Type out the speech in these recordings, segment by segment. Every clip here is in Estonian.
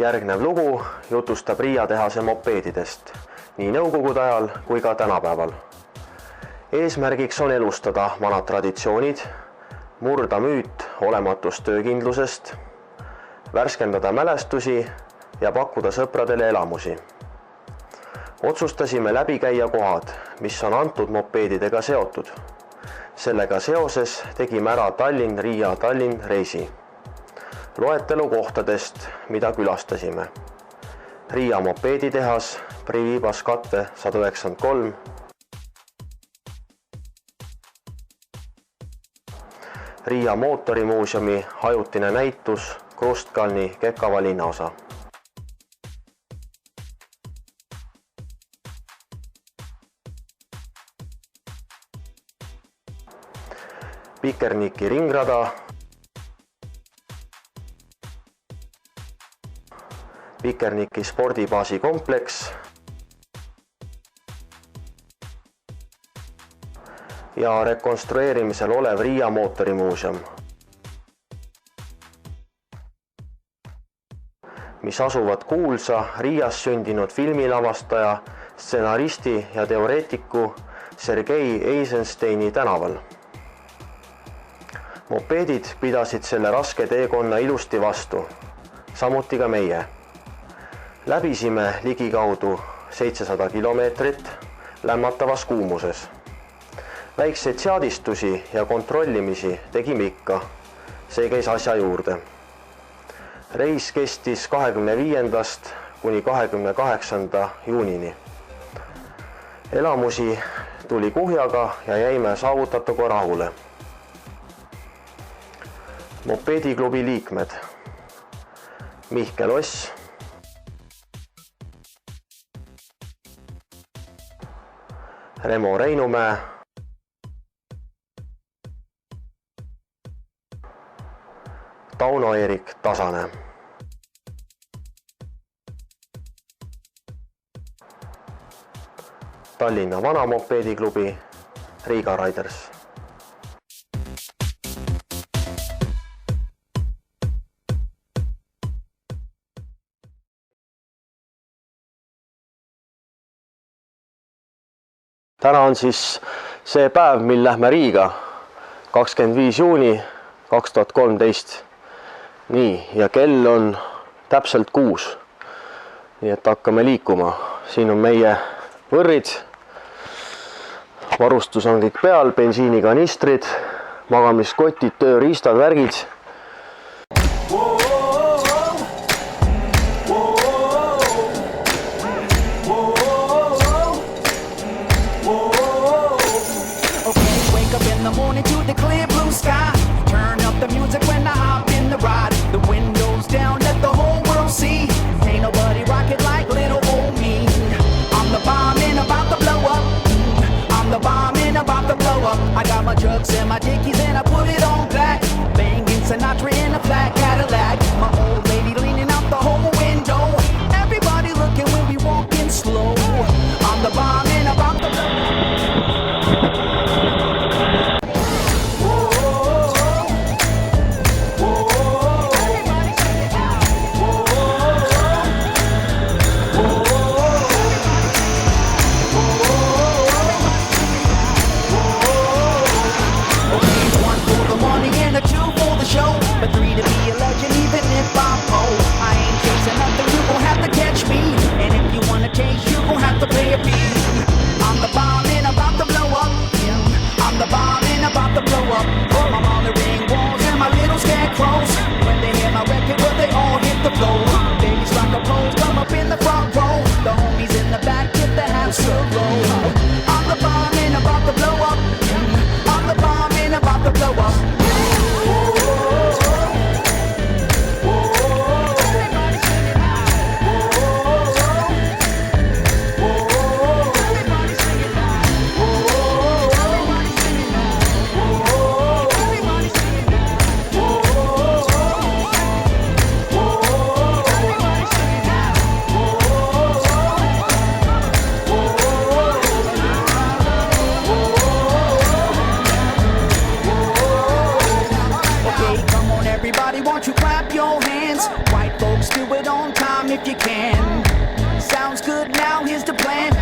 Järgnev lugu jutustab Riia tehase mopeedidest, nii nõukogude ajal kui ka tänapäeval. Eesmärgiks on elustada vanad traditsioonid, murda müüt olematust töökindlusest, värskendada mälestusi ja pakkuda sõpradele elamusi. Otsustasime läbi käia kohad, mis on antud mopeedidega seotud. Sellega seoses tegime ära Tallinn-Riia-Tallinn reisi. Loetelu kohtadest, mida külastasime. Riia mopeeditehas, Privi Paskatve 193, Riia mootorimuuseumi ajutine näitus Krustkalni Kekava linnaosa. Pikerniki ringrada, Pikerniki spordibaasi kompleks ja rekonstrueerimisel olev Riia mootorimuuseum, mis asuvad kuulsa Riias sündinud filmilavastaja, stsenaristi ja teoreetiku Sergei Eisensteini tänaval. Mopeedid pidasid selle raske teekonna ilusti vastu, samuti ka meie. Läbisime ligikaudu 700 kilomeetrit lämmatavas kuumuses. Väikseid seadistusi ja kontrollimisi tegime ikka, see käis asja juurde. Reis kestis 25. kuni 28. juunini. Elamusi tuli kuhjaga ja jäime saavutatuga rahule. Mopeediklubi liikmed Mihkel Oss, Remo Reinumäe, Tauno-Erik Tasane. Tallinna Vana mopeediklubi Riga Riders. Täna on siis see päev, mil lähme Riiga, 25. juuni 2013. Nii, ja kell on täpselt 6. Nii et hakkame liikuma. Siin on meie võrrid. Varustus on kõik peal, bensiinikanistrid, magamiskotid, tööriistad, värgid. I got my trucks and my dickies and I put it on black. Banging Sinatra in a flat Cadillac. My old lady leaning out the whole window. Everybody looking when we walking slow. I'm the bomb and about the show, but 3 to be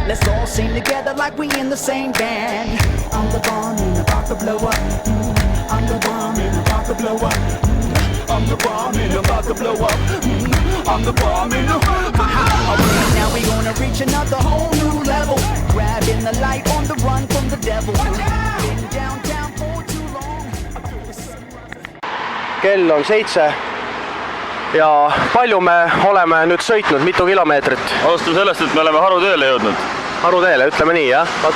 Let's all sing together like we in the same band. I'm the bomb and about to blow up. I'm the bomb and about to blow up. I'm the bomb and about to blow up. I'm the bomb and now we gonna reach another whole new level. Grabbing the light on the run from the devil. Been downtown for too long. Kell on 7 ja palju me oleme nüüd sõitnud, mitu kilomeetrit? Alustame sellest, et me oleme Haruteele jõudnud. Haruteele, ütleme nii, jah? Vaat.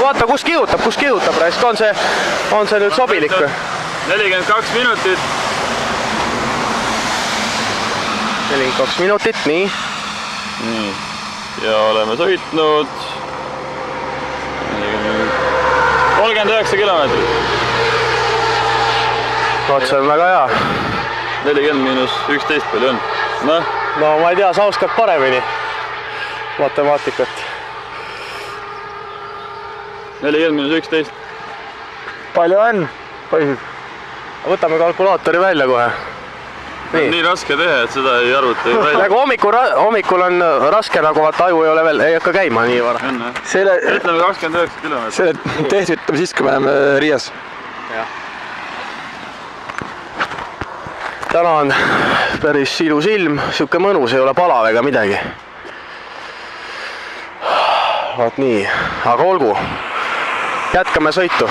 Vaata, kus kihutab raisk, on see nüüd sobilik või? 42 minutit. 42 minutit, nii. Nii, ja oleme sõitnud 39 kilomeetrit. Vaat, see on väga hea. 40 miinus 11 palju on. No ma ei tea, sa oskad paremini matemaatikat. 40 miinus 11. Palju on? Võtame kalkulaatori välja kohe. Nii raske teha, et seda ei arvuta ju välja. Nagu hommikul on raske, nagu vaata aju ei ole veel, ei hakka käima nii vara. Ütleme 29 kilomeetrit. Selle tehti ütleme siis, kui me oleme Riias. Täna on päris ilus ilm, siuke mõnus, ei ole palav ega midagi. Vaat nii, aga olgu, jätkame sõitu.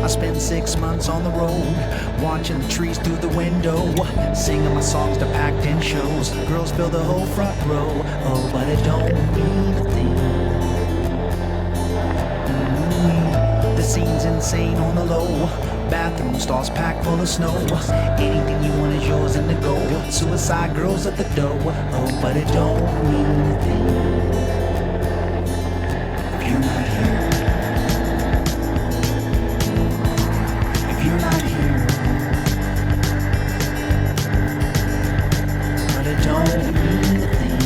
I spent 6 months on the road, watching the trees through the window, singing my songs to packed in shows. Girls fill the whole front row, oh, but it don't mean a thing. The scene's insane on the low, bathroom stalls packed full of snow. Anything you want is yours in the go. Suicide girls at the door, oh, but it don't mean a thing. If you're not here, you're not here, but it don't mean a thing.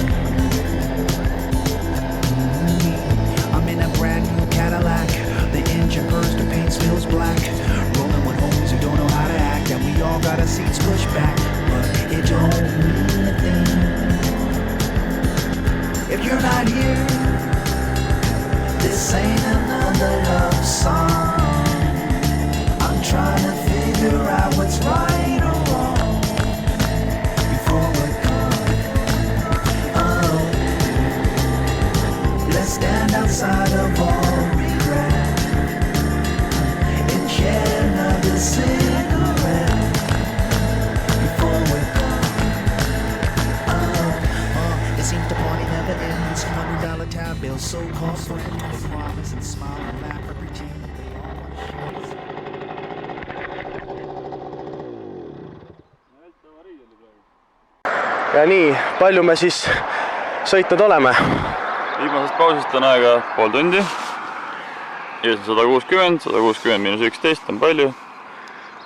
I'm in a brand new Cadillac, the engine burns, the paint spills black. Rolling with homies who don't know how to act, and we all got our seats pushed back, but it don't mean a thing. If you're not here, this ain't another love song. Trying to figure out what's right or wrong before we're gone. Oh, let's stand outside of all regret and share another cigarette before we're gone. It seems the party never ends. $100 tab bill, so costly. They promise and smile and laugh and pretend that they all want to share. Ja nii, palju me siis sõitnud oleme? Viimasest pausist on aega pool tundi. Ees on 160 miinus 11 on palju.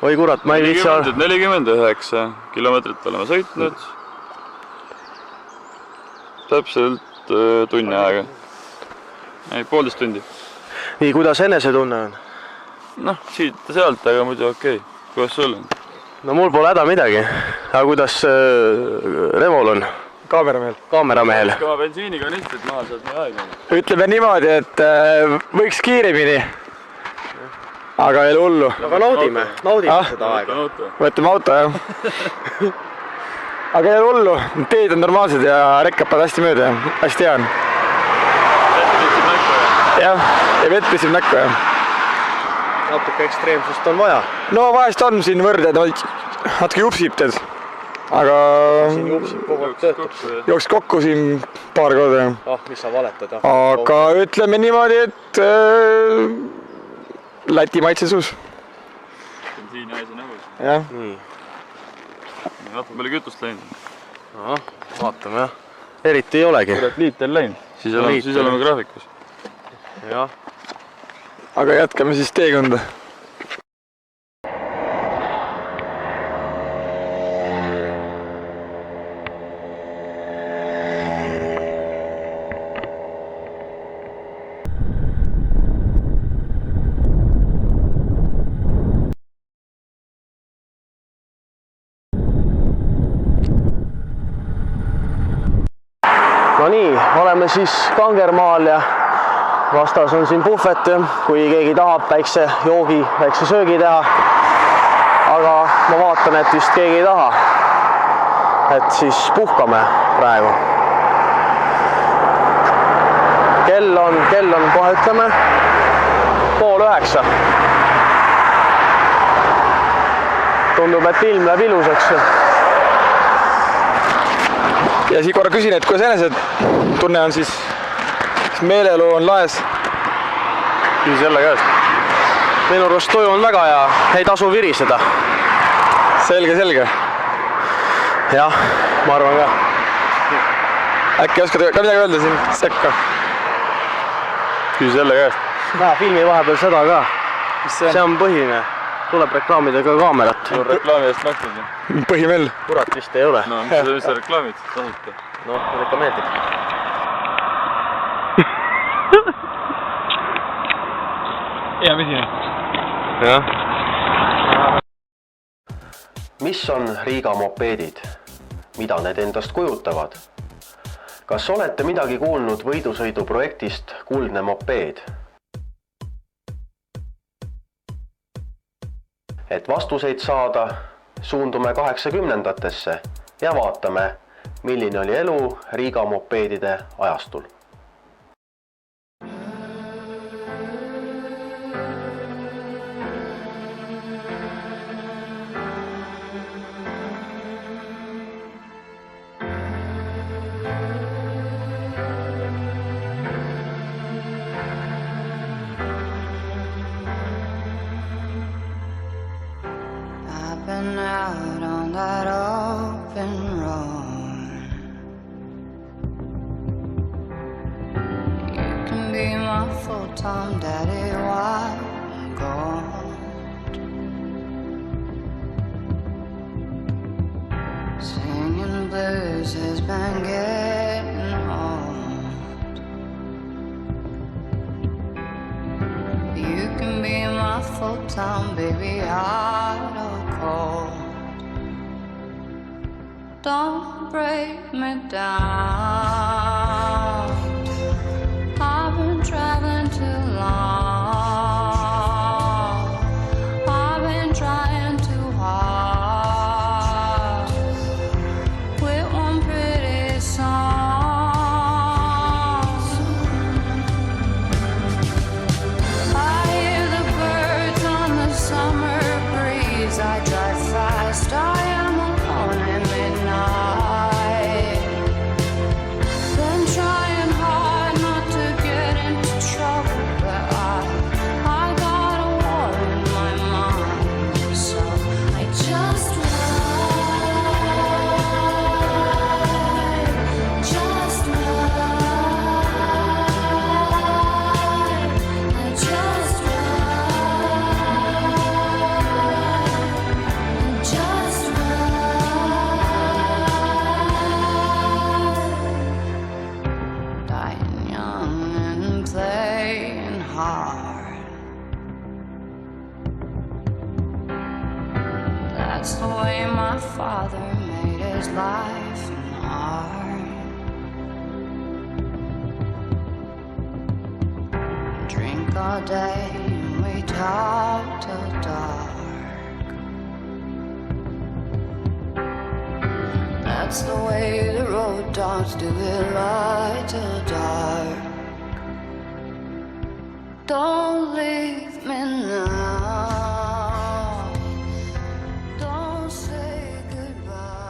Oi kurat, ma ei viitsa... 49 kilomeetrit oleme sõitnud. Täpselt tunni aega. Ei, 1,5 tundi. Nii, kuidas enesetunne on? Noh, siit ja sealt, aga muidu okei. Kuidas sul on? No mul pole häda midagi. Aga kuidas Revol on? Kaameramehel. Kõva bensiinikanistrit maha saad nii aega. Ütleme niimoodi, et võiks kiiremini. Aga ei ole hullu. Aga naudime seda aega. Võtame auto, jah. Aga ei ole hullu. Teed on normaalsed ja rekkapad hästi mööda. Hästi hea on. Vett pitsib näkku, jah? Jah, ja vett pitsib näkku, jah. Natuke ekstreemsust on vaja. No vahest on siin võrded, natuke jupsib teed. Aga... Siin jupsib kogu aeg töötab. Jooks kokku siin paar korda. Mis sa valetad? Aga ütleme niimoodi, et Läti maitse suus. Bensiini asi nõus. Jah. Nii. Vaata palju kütust läinud. Vaatame, jah. Eriti ei olegi. Kurat liiter läinud. Siis oleme graafikus. Jah. Aga jätkame siis teekonda. siis Kangermaal ja vastas on siin puhvet, kui keegi tahab väikse joogi, väikse söögi teha. Aga ma vaatan, et vist keegi ei taha. Et siis puhkame praegu. Kell on kohe ütleme 8:30. Tundub, et ilm läheb ilusaks. Ja siis korra küsin, et kuidas enesed tunne on siis meelelu on laes? Küsis jälle käest. Minu arust tuju on väga hea, ei tasu viriseda. Selge. Jah, ma arvan ka. Äkki oskad ka midagi öelda siin sekka? Küsis jälle käest. Näe, filmi vahepeal seda ka. Mis see on? See on põhiline. Tuleb reklaamida ka kaamerat. Sul reklaami eest maksnud. Põhimell. Kurat vist ei ole. No, mis sa reklaamid? Tasuta. Noh, mulle ikka meeldib. Hea mesine. Jah. Mis on Riga mopeedid? Mida need endast kujutavad? Kas olete midagi kuulnud võidusõidu projektist Kuldne mopeed? Et vastuseid saada, suundume 80-ndatesse ja vaatame, milline oli elu Riga mopeedide ajastul. Been out on that open road. You can be my full-time daddy while I'm gone. Singing blues has been getting old. You can be my full-time baby hot or cold. Don't break me down. I've been traveling too long. I've been trying too hard with one pretty song. I hear the birds on the summer breeze. I drive fast, I am alone in midnight. Been trying hard not to get into trouble, but I got a war in my mind. So I just ride, just ride. I just ride, just ride. Dying young and playing hard. That's the way my father made his life and art. Drink all day and we talk till dark. That's the way the road dogs do it, light till dark. Don't leave me now. Don't say goodbye.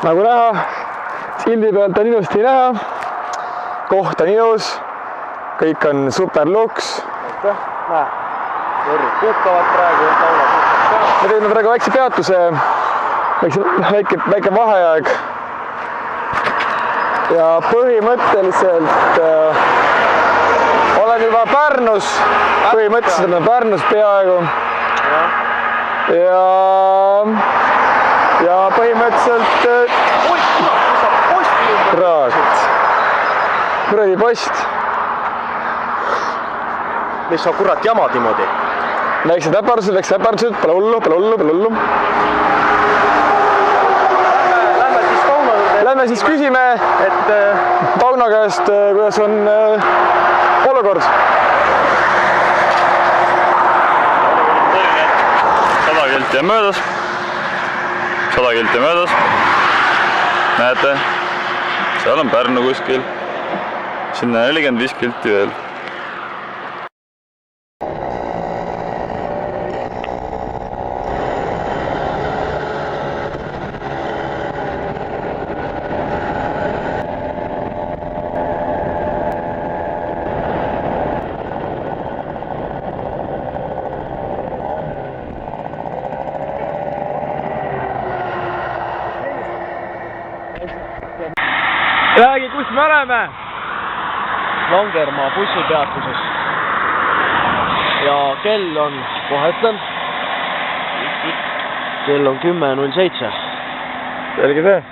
nagu näha, sildi pealt on ilusti näha. Koht on ilus. Kõik on super luks. Näe, võrrid puhkavad praegu. Me teeme praegu väikse peatuse, väike vaheaeg. Ja põhimõtteliselt olen juba Pärnus. Põhimõtteliselt olen Pärnus peaaegu. Ja põhimõtteliselt raat. Kuradi post. Mis on kurat jamad niimoodi? Väiksed äpardused, pole hullu. Lähme siis küsime, et Tauno käest, kuidas on olukord. 100 kilti on möödas. 100 kilti möödas. Näete, seal on Pärnu kuskil. Sinna 45 kilti veel. Räägi, kus me oleme? Langermaa bussipeatuses. Ja kell on, kohe ütlen. Kell on 10.07. Selge see.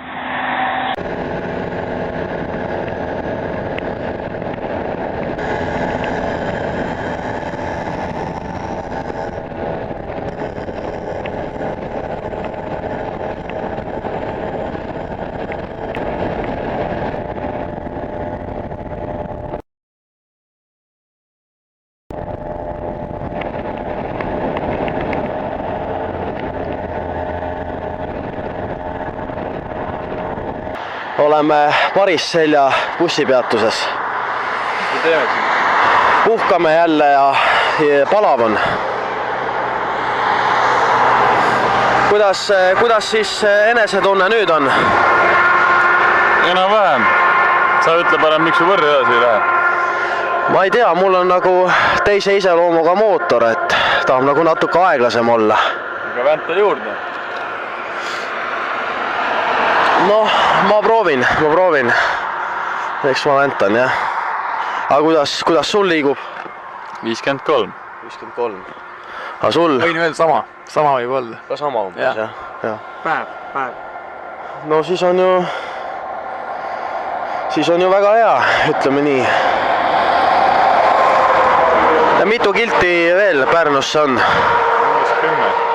Oleme Parisselja bussipeatuses. Puhkame jälle ja palav on. Kuidas siis enesetunne nüüd on? Enam-vähem. Sa ütle parem, miks su võrri edasi ei lähe? Ma ei tea, mul on nagu teise iseloomuga mootor, et tahab nagu natuke aeglasem olla. Aga vänta juurde. Noh, ma proovin. Eks ma väntan, jah. Aga kuidas sul liigub? 53. 53. Aga sul? Võin veel sama võib olla. Ka sama umbes, jah? Päev. No siis on ju väga hea, ütleme nii. Ja mitu kilti veel Pärnusse on? 10.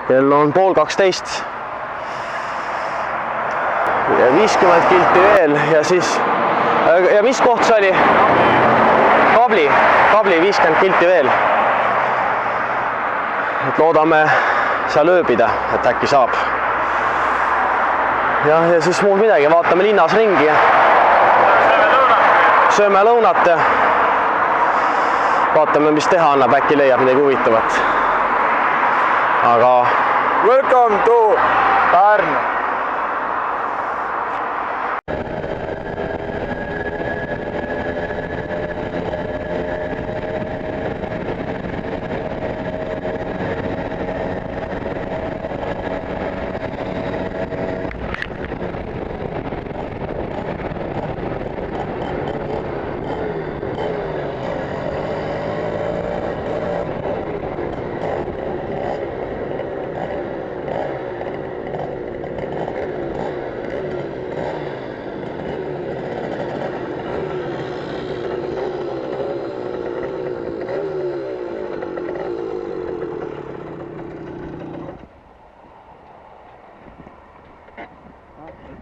Kell on 11:30. Ja 50 kilti veel ja siis... Ja mis koht see oli? Kabli 50 kilti veel. Et loodame seal ööbida, et äkki saab. Ja siis muud midagi, vaatame linnas ringi. Sööme lõunat ja vaatame, mis teha annab, äkki leiab midagi huvitavat. Aga Welcome to Pärnu.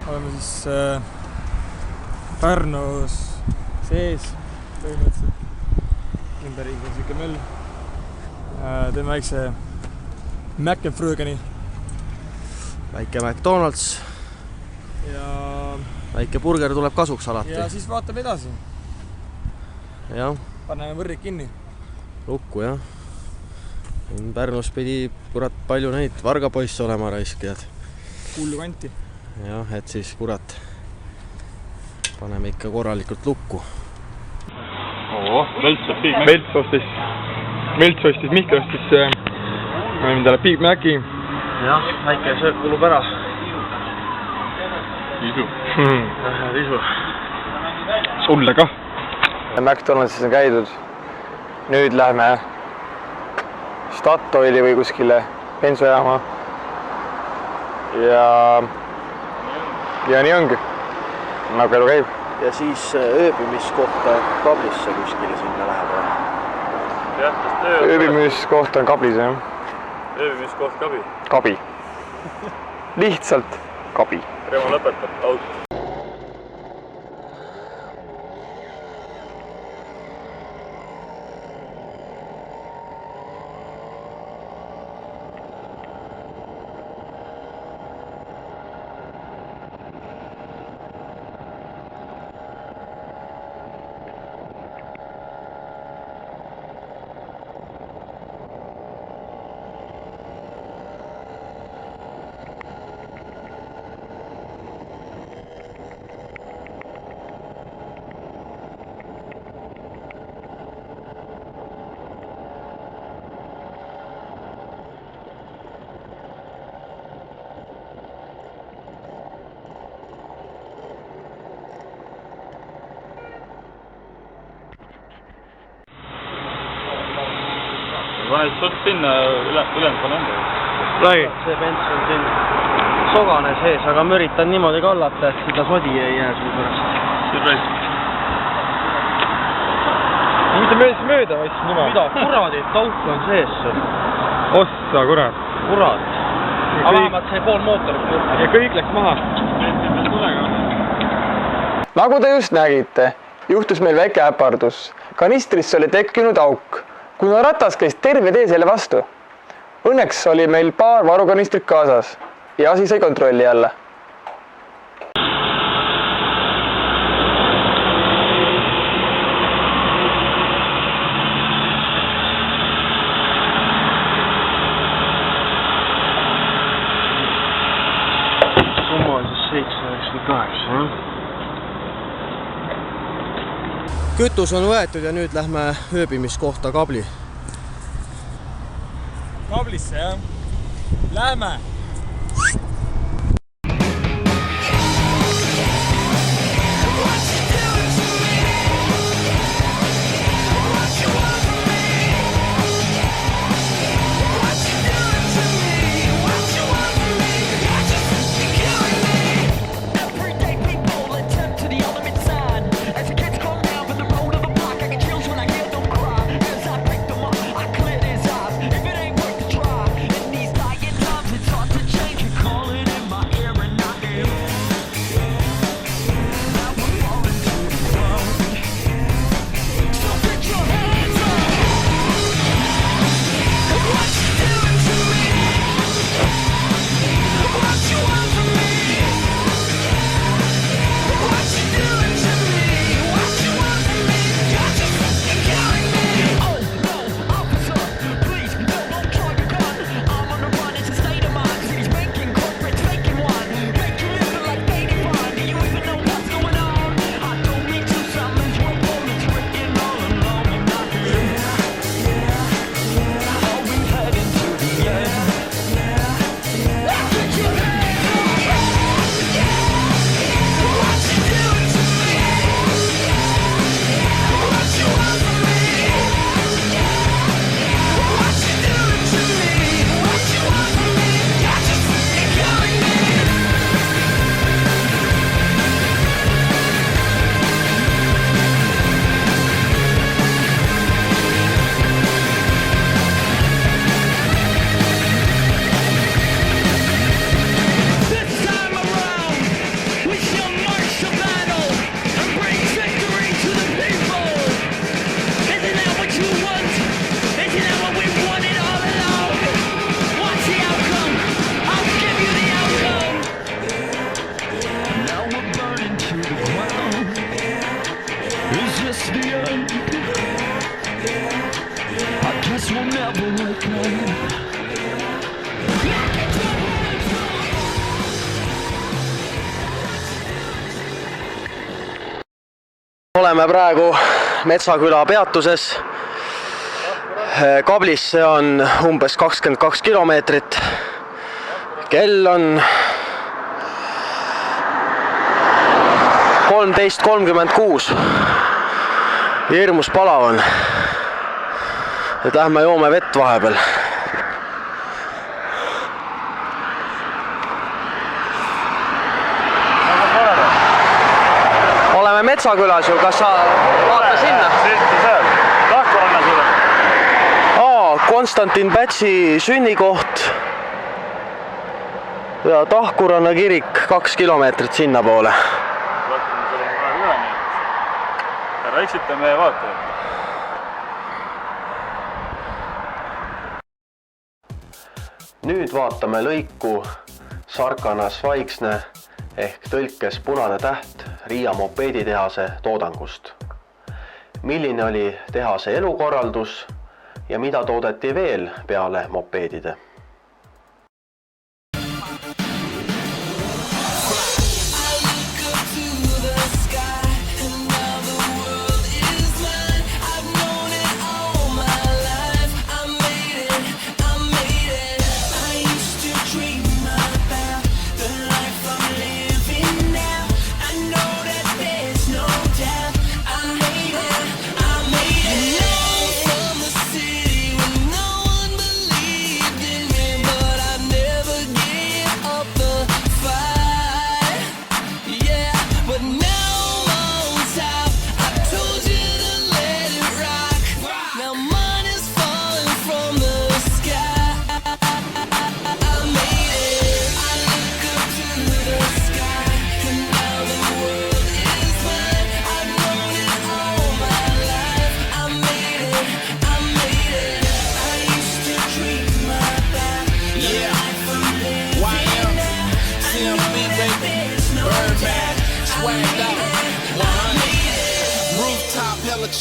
oleme siis Pärnus sees põhimõtteliselt. Ümberringi on siuke möll. Teeme väikse Mäkkenfrögeni. väike McDonalds. Ja väike burger tuleb kasuks alati. ja siis vaatame edasi. Jah, Paneme võrrik kinni. lukku jah. Pärnus pidi kurat palju neid vargapoisse olema raiskajad. Hullu kanti. Jah, et siis kurat paneme ikka korralikult lukku. Melts ostis, Mihkel ostis endale Big Maci. Jah, väike söök kulub ära. Isu. Risu. Sulle kah. McDonaldsis on käidud. Nüüd lähme Statoili või kuskile bensujaama. Ja nii ongi. Nagu elu käib. Ja siis ööbimiskohta Kablisse kuskile sinna läheb. Ööbimiskoht on Kablis, jah? Ööbimiskoht Kabi. Kabi. Lihtsalt Kabi. Remo lõpetab aut. Paned sott sinna, ülejäänud pane enda. Räägi. See pents on siin sogane sees, aga ma üritan niimoodi kallata, et seda sodi ei jää sul pärast. Siin raisk. Mitte mööda, vaid niimoodi. Mida kuradit auk on sees sul? Ossa, kurat. Kurat. Aga vähemalt sai pool mootorit kurti. Ja kõik läks maha. Nagu te just nägite, juhtus meil väike äpardus. Kanistrisse oli tekkinud auk, kuna ratas käis terve tee selle vastu. Õnneks oli meil paar varukanistrit kaasas ja asi sai kontrolli alla. Summa on siis 798. Kütus on võetud ja nüüd lähme ööbimiskohta Kabli. Kablisse, jah? Lähme! If it ain't worth the try, in these dying times, it's hard to change your car. Oleme praegu Metsaküla peatuses. Kablisse on umbes 22 kilomeetrit. Kell on 13:36. Hirmus palav on. Et lähme joome vett vahepeal. Oleme Metsakülas ju, kas sa vaata sinna? Silti seal, Tahkuranna sulle. Konstantin Pätsi sünnikoht ja Tahkuranna kirik 2 kilomeetrit sinna poole. Vaatame selle praegu üle nii. Ära eksita meie vaatajad. Nüüd vaatame lõiku Sarkanas-Vaiksne ehk tõlkes Punane Täht Riia mopeeditehase toodangust. Milline oli tehase elukorraldus ja mida toodeti veel peale mopeedide?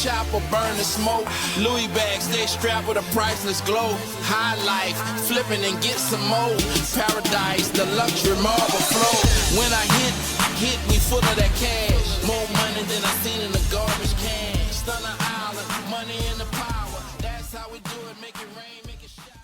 Chopper burn the smoke. Louis bags stay strapped with a priceless glow. High life, flipping and get some more. Paradise, the luxury marble flow. When I hit me full of that cash. More money than I seen in the garbage can. Stunner island, money and the power. That's how we do it, make it rain, make it shower.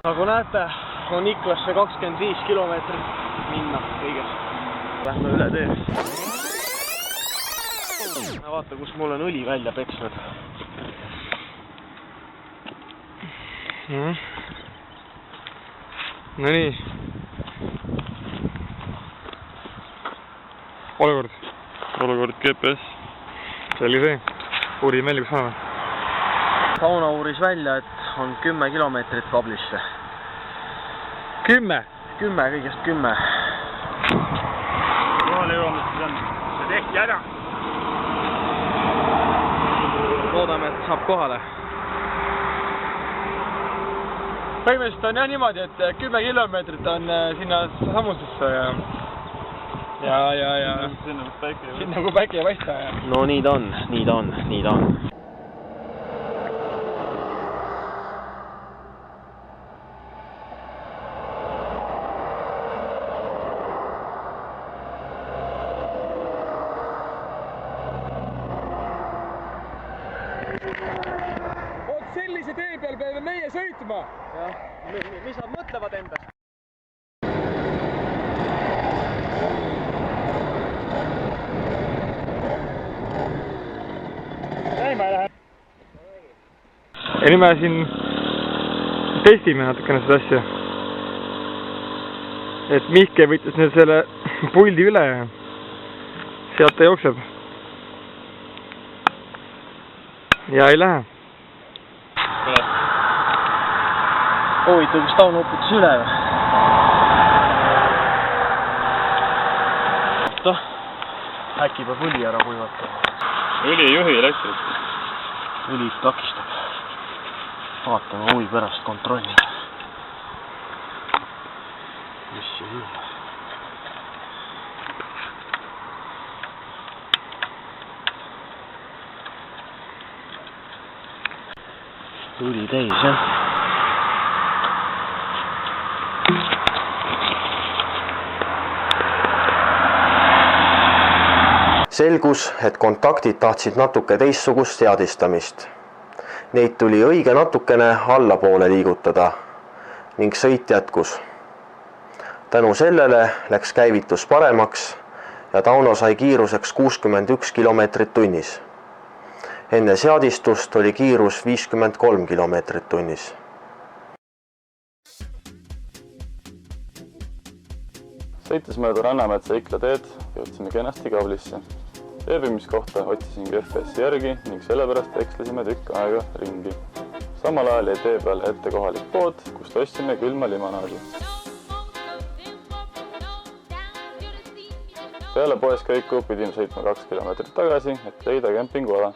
Nagu näete, on Iklasse 25 kilomeetrit minna kõigest. Lähme üle tee. Vaata, kus mul on õli välja peksnud. No nii. Olukord GPS. Selge see. Uurime välja, kus oleme. Tauno uuris välja, et on 10 kilomeetrit kablisse. 10? 10, kõigest 10. Kohale jõuame, siis on see tehti ära. Loodame, et saab kohale. Põhimõtteliselt on jah niimoodi, et 10 kilomeetrit on sinna samusesse ja sinna kui päike ei paista. No nii ta on, nii ta on, nii ta on. Sellise tee peal peame meie sõitma. Mis nad mõtlevad endast? Ei, ma ei lähe. Ja nüüd me siin testime natukene seda asja. Et Mihke võttis nüüd selle puldi üle sealt ta jookseb. Ja ei lähe. Huvitav, kas Tauno uputas üle või? Oota, äkki peab õli ära kuivatama. Õli ei juhi elektrit. Õli takistab. Vaatame huvi pärast kontrollime. Mis see juhi? Õli täis, jah. Selgus, et kontaktid tahtsid natuke teistsugust seadistamist. Neid tuli õige natukene allapoole liigutada ning sõit jätkus. Tänu sellele läks käivitus paremaks ja Tauno sai kiiruseks 61 kilomeetrit tunnis. Enne seadistust oli kiirus 53 kilomeetrit tunnis. Sõites mööda Rannametsa Ikla teed jõudsime kenasti Kablisse. Ööbimiskohta otsisin GPS järgi ning sellepärast ekslesime tükk aega ringi. Samal ajal jäi tee peal ette kohalik pood, kust ostsime külma limonaadi. Peale poeskäiku pidime sõitma 2 kilomeetrit tagasi, et leida kempinguala.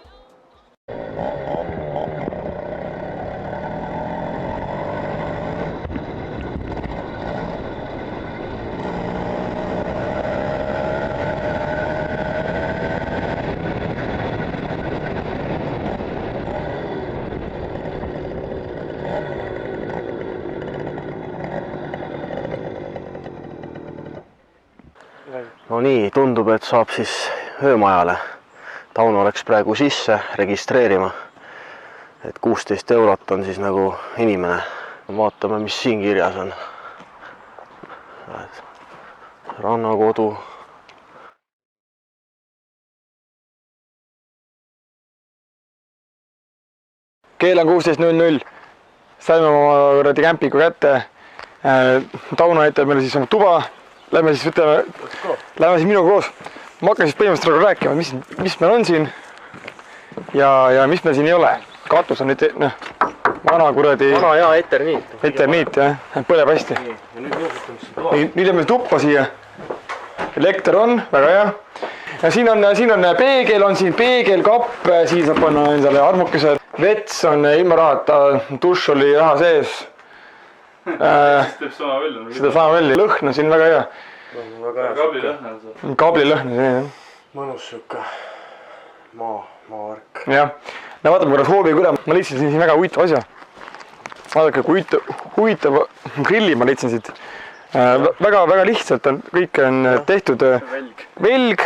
No nii, tundub, et saab siis öömajale. Tauno läks praegu sisse registreerima, et 16 eurot on siis nagu inimene. Vaatame, mis siin kirjas on. Rannakodu. Keel on 16.00. Saime oma kämpiku kätte. Tauno näitab meile siis oma tuba. Lähme siis minuga koos. Ma hakkan siis põhimõtteliselt rääkima, mis meil on siin ja mis meil siin ei ole. Katus on nüüd vana kuradi... Vana hea eterniit. Eterniit, jah. Põleb hästi. Nüüd on meil tuppa siia. Elekter on, väga hea. Ja siin on peegel, peegelkapp, siin saab panna endale armukesed. Vets on ilma rahata, dušš oli raha sees. Seda sama välja. Lõhn on siin väga hea. Kaablilõhn on see, jah. Mõnus sükke maavärk. Jah. No vaatame korras hooviga üle. Ma leidsin siin väga huvitav asja. Vaadake, kui huvitav grilli ma leidsin siit. Väga lihtsalt on, kõik on tehtud velg,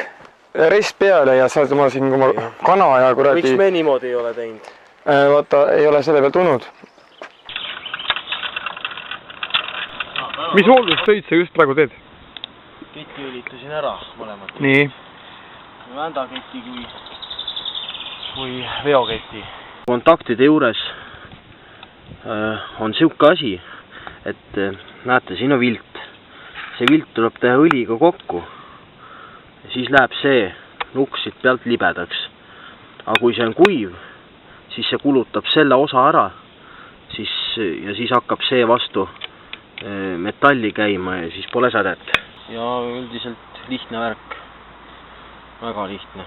rest peale ja saad oma siin oma kana ja kuradi... Miks me niimoodi ei ole teinud? Vaata, ei ole selle peal tulnud. Mis hooldustöid sa just praegu teed? Keti ülitasin ära mõlemad. Nii. Vändaketi kui veoketi. Kontaktide juures on siuke asi, et näete, siin on vilt. See vilt tuleb teha õliga kokku. Siis läheb see nuksid pealt libedaks. Aga kui see on kuiv, siis see kulutab selle osa ära ja siis hakkab see vastu metalli käima ja siis pole sädet. Ja üldiselt lihtne värk. Väga lihtne.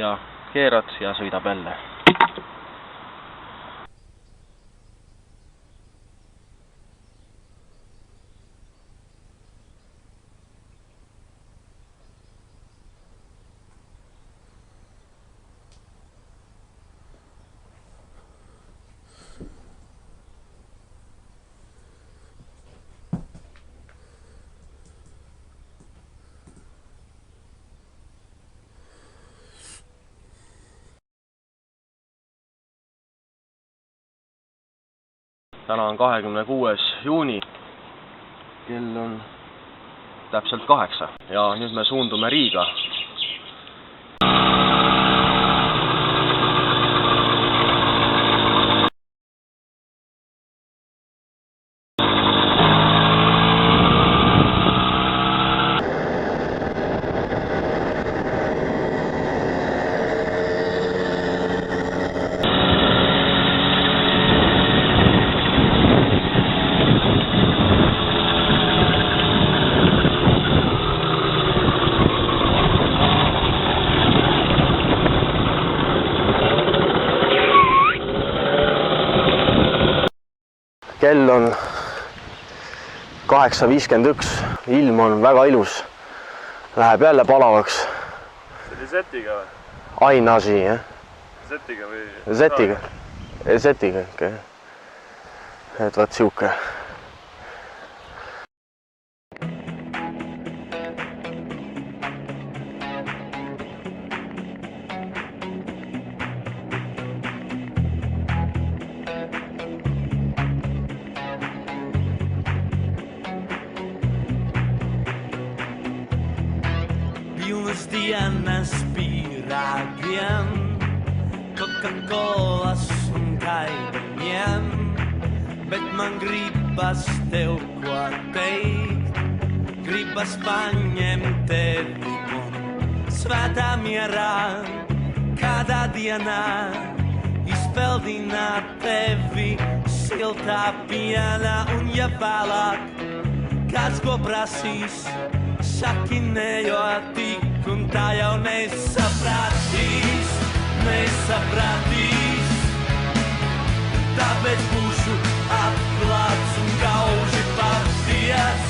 Ja keerad ja sõidab jälle. Täna on 26. juuni, kell on täpselt 8 ja nüüd me suundume Riiga. kell on 8:51, ilm on väga ilus, läheb jälle palavaks. see oli setiga või? Aina asi, jah? Setiga või? Setiga ikka, jah. Et vaat siuke. Juusti ennast piiragien, Coca-Colas un caibien, bet man gribas tev ko teikt, gribas paņemt tevi un svētā mierā, kādā dienā izpeldināt tevi siltā pienā un ja vēlāk kāds ko prasīs, saki nejot tik un tā jau nesapratīs, tāpēc būšu atklāts un gauži paties,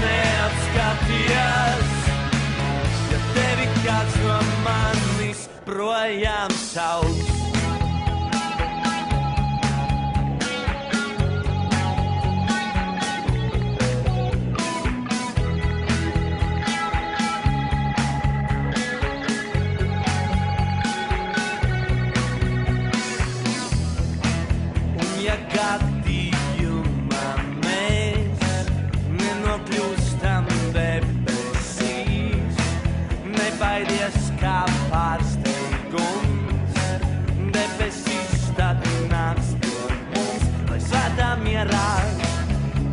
neatskaties, ja tevi kāds no manis projām sauc.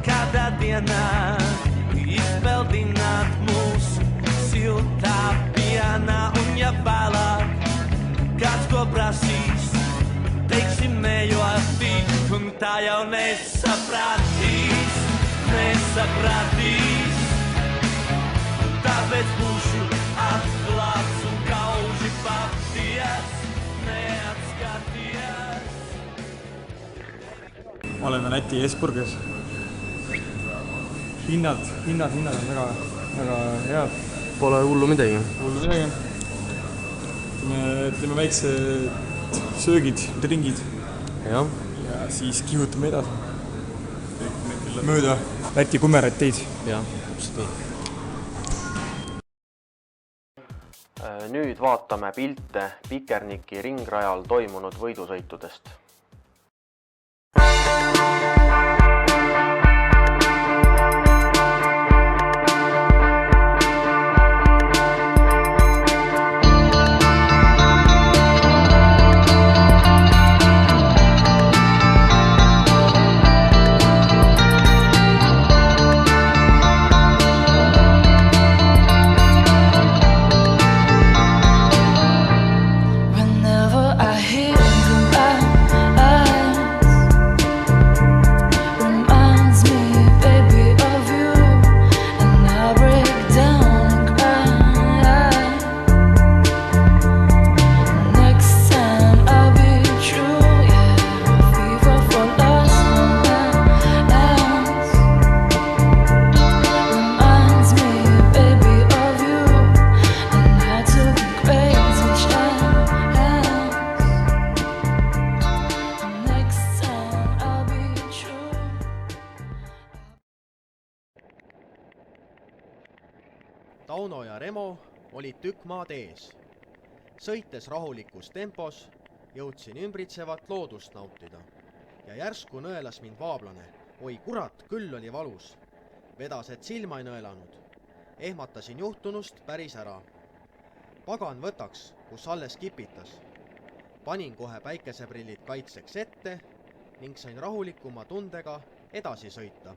Kādā dienā izpeldināt mūsu siltā pienā un ja vēlāk kāds ko prasīs, teiksim nejot un tā jau nesapratīs, tāpēc būšu atklāts un gauži paties, neatskaties. Oleme Läti Esburgas. Hinnad on väga head. Pole hullu midagi. Ütleme väiksed söögid, dringid. Jah. Ja siis kihutame edasi. Mööda Läti kumeraid teid. Jah, täpselt nii. Nüüd vaatame pilte Pikerniki ringrajal toimunud võidusõitudest. Whenever I hear goodbye, Tauno ja Remo olid tükk maad ees. Sõites rahulikus tempos jõudsin ümbritsevat loodust nautida ja järsku nõelas mind vaablane. Oi kurat, küll oli valus. Vedas, et silma ei nõelanud. Ehmatasin juhtunust päris ära. Pagan võtaks, kus alles kipitas. Panin kohe päikeseprillid kaitseks ette ning sain rahulikuma tundega edasi sõita.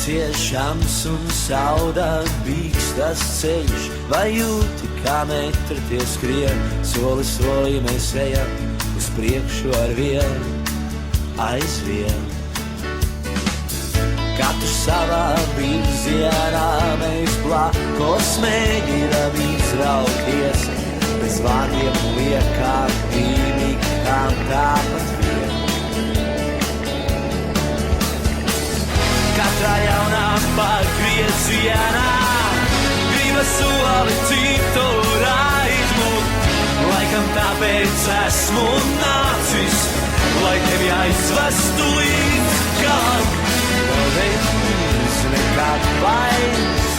Ciešams un saudabīgs tas ceļš, vai jūti, kā metri tie skrien, soli solī mēs ejam uz priekšu ar vienu, aizvien. Katru savā virzienā mēs plakos mēģinam izraukties, bez vārdiem liekām mīmikām tāpat vien. Katrā jaunā pagriezienā gribas soli citu aizmūt, laikam tāpēc esmu nācis, lai tevi aizvestu līdz galam. Vēlreiz nekad vairs,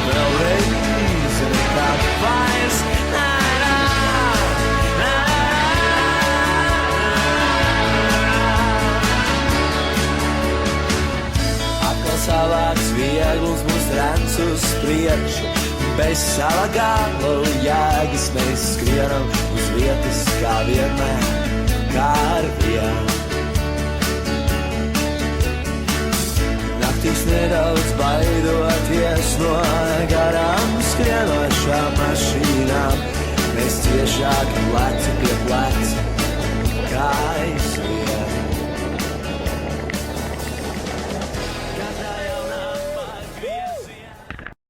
vēlreiz nekad vairs. Savāks viegls mūs rens uz priekšu, bez sava gala jēgas mēs skrienam uz vietas kā vienmēr, kā ar vienu. Naktīs nedaudz baidoties no garām skrienošām mašīnām, mēs ciešāk un